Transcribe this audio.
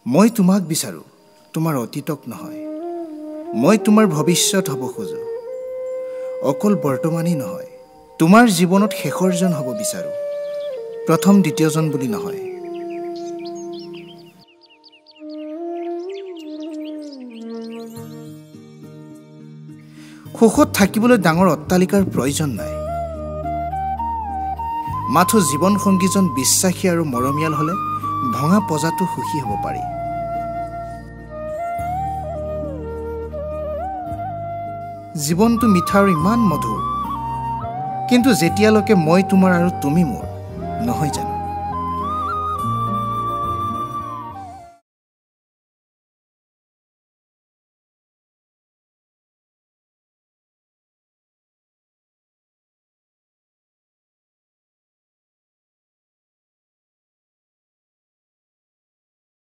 মই তোমাক বিচাৰোঁ, তোমাৰ অতীতক নহয়। মই তোমাৰ ভৱিষ্যত হ'ব খোজোঁ, অকল বৰ্তমানেই নহয়। তোমাৰ জীৱনত শেষৰজন হ'ব বিচাৰোঁ, প্ৰথম দ্বিতীয়জন বুলি নহয়। সুখত থাকিবলৈ ডাঙৰ অট্টালিকাৰ প্ৰয়োজন নাই। মাথো জীৱন সংগীজন বিশ্বাসী আৰু মৰমীয়াল হ'লে ভঙা পজাটো সুখী হ'ব পাৰি। জীৱনটো মিঠা আৰু ইমান মধুৰ, কিন্তু যেতিয়ালৈকে মই তোমাৰ আৰু তুমি মোৰ নহয় জানো।